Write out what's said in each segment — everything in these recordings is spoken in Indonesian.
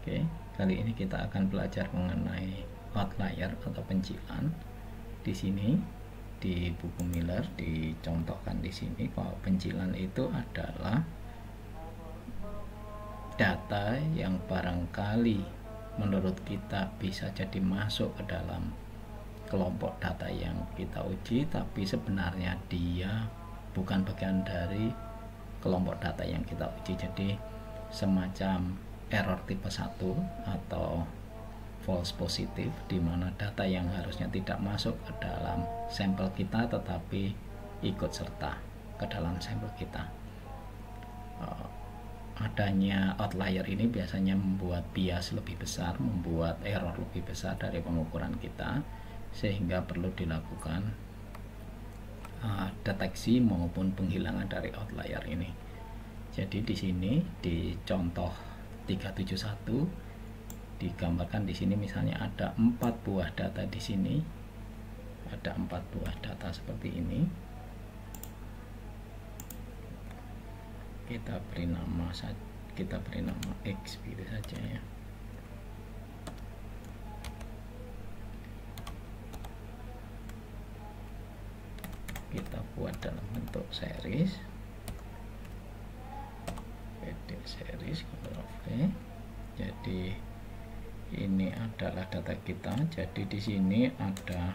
Oke, kali ini kita akan belajar mengenai outlier atau pencilan. Di sini di buku Miller dicontohkan di sini bahwa pencilan itu adalah data yang barangkali menurut kita bisa jadi masuk ke dalam kelompok data yang kita uji, tapi sebenarnya dia bukan bagian dari kelompok data yang kita uji. Jadi semacam error tipe 1 atau false positive, di mana data yang harusnya tidak masuk ke dalam sampel kita tetapi ikut serta ke dalam sampel kita. Adanya outlier ini biasanya membuat bias lebih besar, membuat error lebih besar dari pengukuran kita, sehingga perlu dilakukan deteksi maupun penghilangan dari outlier ini. Jadi di sini di contoh 371 digambarkan di sini, misalnya ada 4 buah data di sini, ada 4 buah data seperti ini. Kita beri nama X gitu saja ya. Kita buat dalam bentuk series, edit series, Ctrl V. Jadi ini adalah data kita. Jadi di sini ada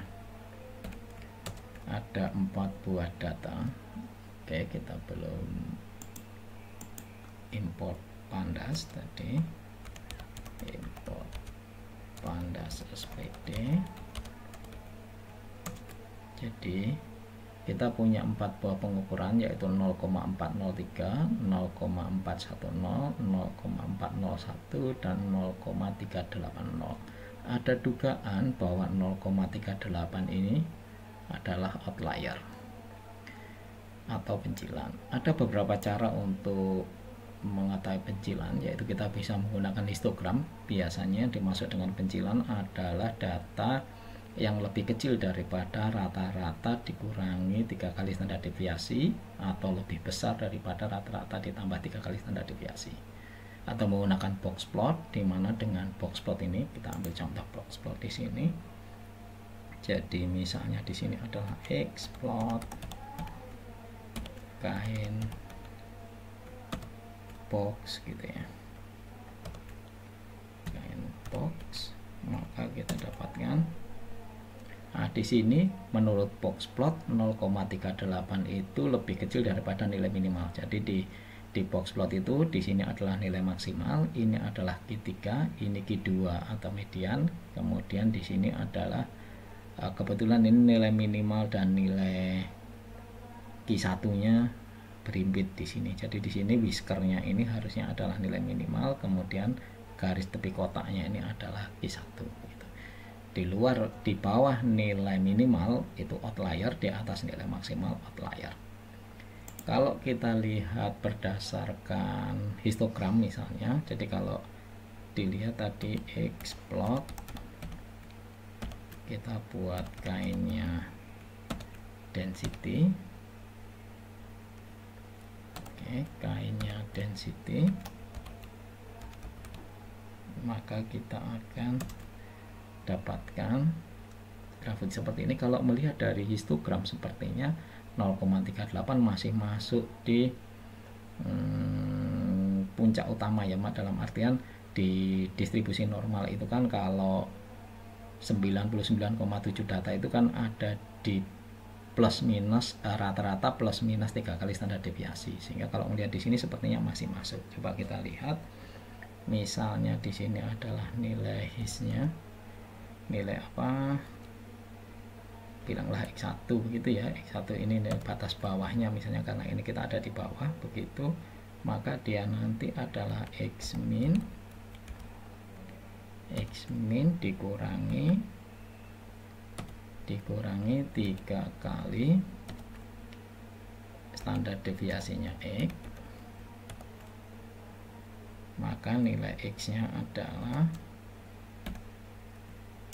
4 buah data. Oke, kita belum import pandas tadi. Import pandas SPD. Jadi kita punya 4 buah pengukuran, yaitu 0,403, 0,410, 0,401, dan 0,380. Ada dugaan bahwa 0,38 ini adalah outlier atau pencilan. Ada beberapa cara untuk mengetahui pencilan, yaitu kita bisa menggunakan histogram. Biasanya dimaksud dengan pencilan adalah data yang lebih kecil daripada rata-rata dikurangi 3 kali standar deviasi, atau lebih besar daripada rata-rata ditambah 3 kali standar deviasi, atau menggunakan box plot, di mana dengan box plot ini kita ambil contoh box plot di sini. Jadi misalnya di sini adalah X plot kain box gitu ya, kain box, maka kita dapatkan di sini menurut box plot 0,38 itu lebih kecil daripada nilai minimal. Jadi di box plot itu di sini adalah nilai maksimal, ini adalah Q3, ini Q2 atau median, kemudian di sini adalah kebetulan ini nilai minimal dan nilai Q1-nya berimpit di sini. Jadi di sini whiskernya ini harusnya adalah nilai minimal, kemudian garis tepi kotaknya ini adalah Q1 gitu. Di bawah nilai minimal itu outlier, di atas nilai maksimal outlier. Kalau kita lihat berdasarkan histogram misalnya, jadi kalau dilihat tadi X plot, kita buat kainnya density. Oke, kainnya density, maka kita akan dapatkan grafik seperti ini. Kalau melihat dari histogram sepertinya 0,38 masih masuk di puncak utama ya, dalam artian di distribusi normal itu kan kalau 99,7 data itu kan ada di plus minus rata-rata plus minus 3 kali standar deviasi, sehingga kalau melihat di sini sepertinya masih masuk. Coba kita lihat, misalnya di sini adalah nilai his-nya, nilai apa, bilanglah X1 gitu ya. X1 ini nilai batas bawahnya misalnya, karena ini kita ada di bawah begitu, maka dia nanti adalah X min dikurangi 3 kali standar deviasinya X, maka nilai X nya adalah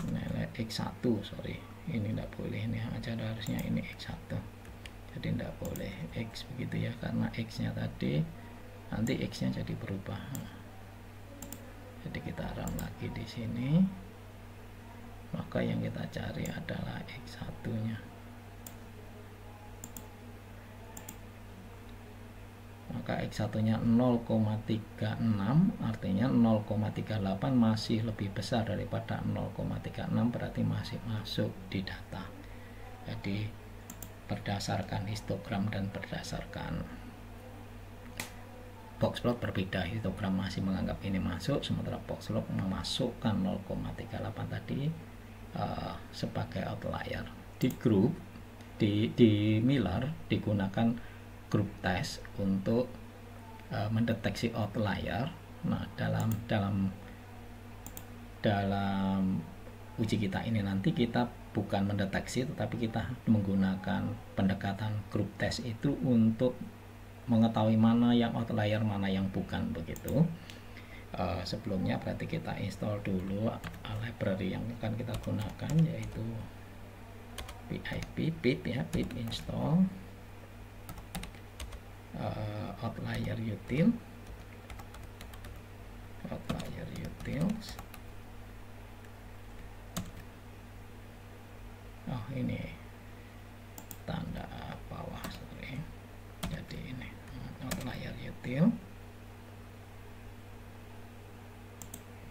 nilai X1, sorry ini tidak boleh, ini aja harusnya ini X1, jadi tidak boleh X begitu ya, karena X nya tadi nanti X nya jadi berubah. Jadi kita lagi di sini, maka yang kita cari adalah X1 nya. Maka X1 nya 0,36, artinya 0,38 masih lebih besar daripada 0,36, berarti masih masuk di data. Jadi berdasarkan histogram dan berdasarkan boxplot berbeda. Histogram masih menganggap ini masuk, sementara boxplot memasukkan 0,38 tadi sebagai outlier. Di grup di Miller digunakan grup test untuk mendeteksi outlier. Nah, dalam uji kita ini nanti kita bukan mendeteksi, tetapi kita menggunakan pendekatan grup test itu untuk mengetahui mana yang outlier, mana yang bukan, begitu. Sebelumnya berarti kita install dulu library yang akan kita gunakan, yaitu pip ya, pip install outlier utils. Oh, ini tanda bawah, sorry. Jadi ini outlier util,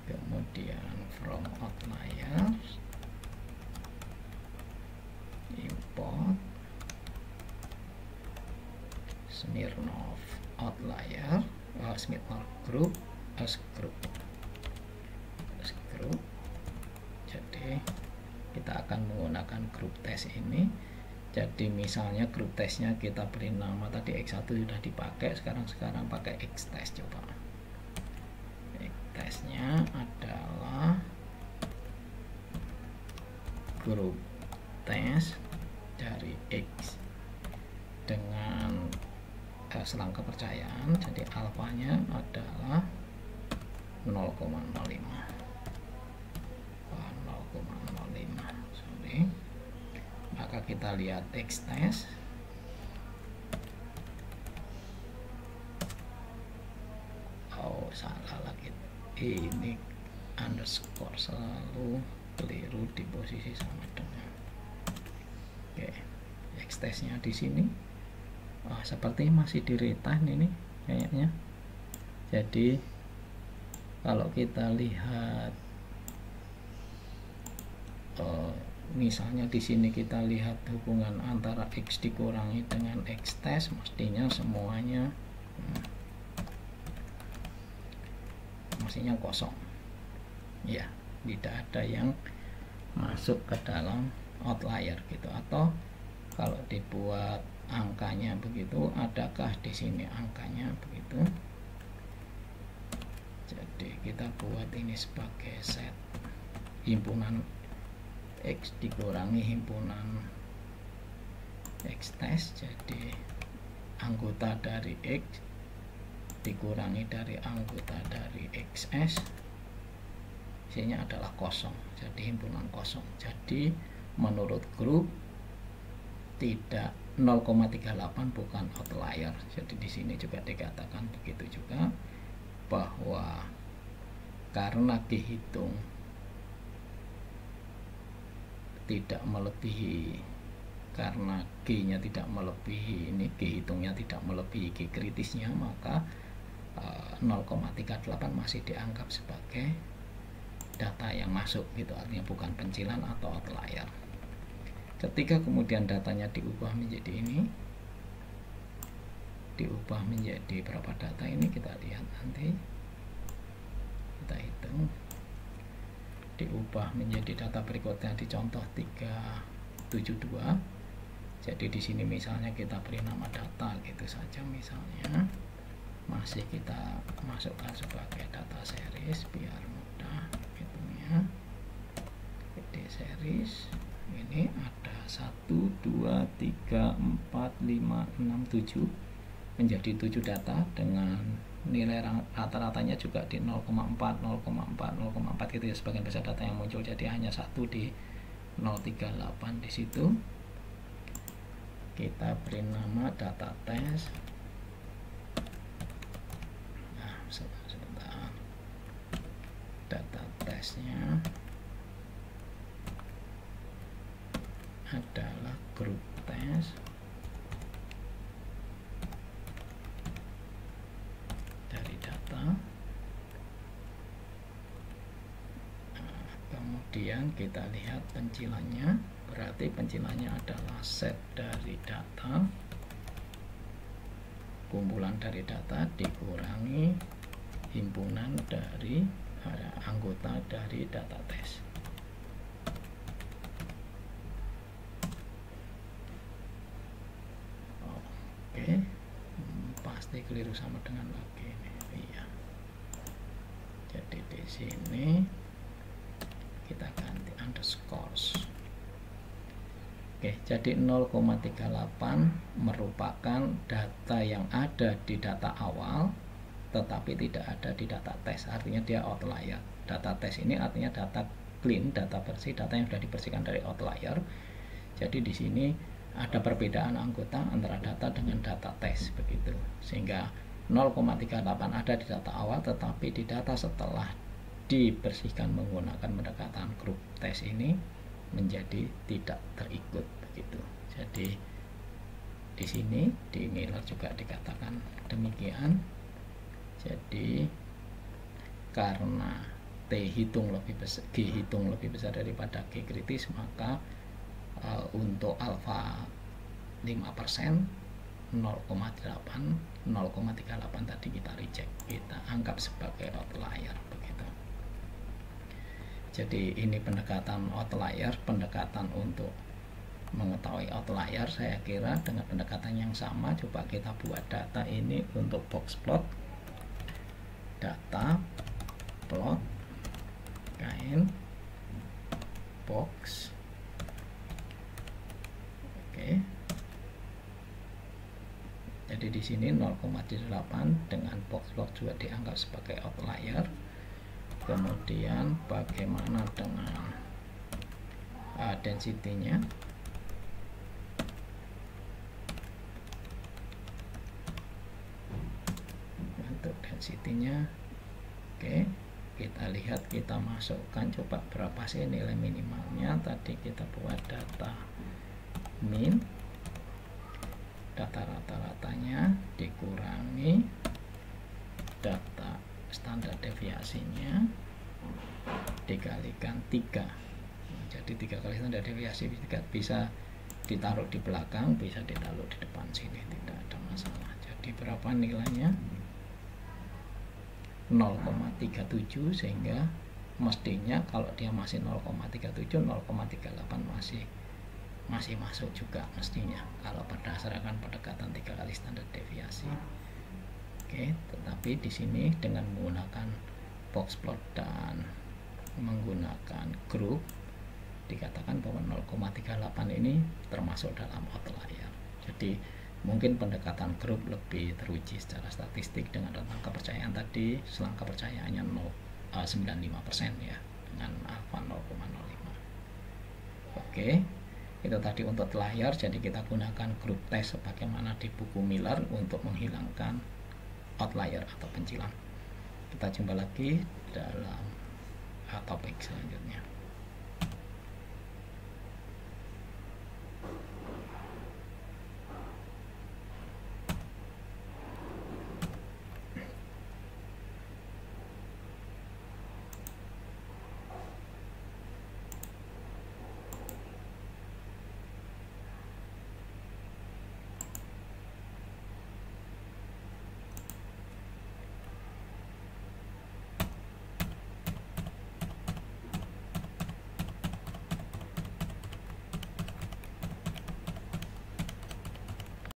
kemudian from outliers import Smirnov outlier, Smirnov group as group. Jadi kita akan menggunakan grup test ini. Jadi misalnya grup testnya kita beri nama tadi X1 sudah dipakai, sekarang pakai X test. Coba X testnya adalah grup test dari X dengan selang kepercayaan, jadi alfanya adalah 0,05. Sorry. Maka kita lihat X test. Oh, salah lagi. Ini underscore selalu keliru di posisi sama dengan. Oke, X testnya di sini. Seperti masih di retain ini kayaknya. Jadi kalau kita lihat misalnya di sini kita lihat hubungan antara X dikurangi dengan X test, mestinya semuanya mestinya kosong ya, tidak ada yang masuk ke dalam outlier gitu. Atau kalau dibuat angkanya begitu, adakah di sini angkanya begitu? Jadi kita buat ini sebagai set himpunan X dikurangi himpunan X test, jadi anggota dari X dikurangi dari anggota dari XS, isinya adalah kosong, jadi himpunan kosong. Jadi menurut grup tidak 0,38 bukan outlier. Jadi di sini juga dikatakan begitu juga, bahwa karena dihitung tidak melebihi, karena G-nya tidak melebihi ini, G hitungnya tidak melebihi G kritisnya, maka 0,38 masih dianggap sebagai data yang masuk gitu, artinya bukan pencilan atau outlier. Ketika kemudian datanya diubah menjadi ini, diubah menjadi berapa data ini, kita lihat nanti, kita hitung, diubah menjadi data berikutnya di contoh 372. Jadi di sini misalnya kita beri nama data gitu saja, misalnya masih kita masukkan sebagai data series biar mudah hitungnya. Jadi series ini ada 1 2 3 4 5 6 7 menjadi 7 data dengan nilai rata-ratanya juga di 0,4 gitu ya, sebagian besar data yang muncul. Jadi hanya satu di 038 di situ. Kita beri nama data test. Nah, sebentar. Data test tesnya adalah grup tes dari data. Kemudian kita lihat pencilannya, berarti pencilannya adalah set dari data, kumpulan dari data dikurangi himpunan dari anggota dari data tes. Oke, pasti keliru sama dengan lagi ini. Iya. Jadi di sini kita ganti underscores. Oke, jadi 0,38 merupakan data yang ada di data awal tetapi tidak ada di data tes, artinya dia outlier. Data tes ini artinya data clean, data bersih, data yang sudah dibersihkan dari outlier. Jadi di sini ada perbedaan anggota antara data dengan data tes begitu, sehingga 0,38 ada di data awal tetapi di data setelah dibersihkan menggunakan pendekatan grup tes ini menjadi tidak terikut begitu. Jadi di sini di Miller juga dikatakan demikian. Jadi karena T hitung lebih besar, G hitung lebih besar daripada G kritis, maka untuk alfa 5% 0,38 tadi kita reject, kita anggap sebagai outlier begitu. Jadi ini pendekatan outlier, pendekatan untuk mengetahui outlier. Saya kira dengan pendekatan yang sama coba kita buat data ini untuk box plot, data plot kain box. Oke, jadi di sini 0,8 dengan box plot juga dianggap sebagai outlier. Kemudian bagaimana dengan density-nya? Untuk density-nya, oke, kita lihat, kita masukkan coba berapa sih nilai minimalnya. Tadi kita buat data min, data rata-ratanya dikurangi data standar deviasinya dikalikan 3. Jadi 3 kali standar deviasi bisa ditaruh di belakang, bisa ditaruh di depan sini, tidak ada masalah. Jadi berapa nilainya? 0,37, sehingga mestinya kalau dia masih 0,37, 0,38 masih masuk juga mestinya kalau berdasarkan pendekatan 3 kali standar deviasi. Oke, tetapi di sini dengan menggunakan box plot dan menggunakan grup dikatakan bahwa 0,38 ini termasuk dalam outlier. Jadi mungkin pendekatan grup lebih teruji secara statistik dengan rentang kepercayaan tadi, selang kepercayaannya 95% ya, dengan alfa 0,05. Oke, itu tadi untuk layar. Jadi kita gunakan grup tes sebagaimana di buku Miller untuk menghilangkan outlier atau pencilan. Kita jumpa lagi dalam topik selanjutnya.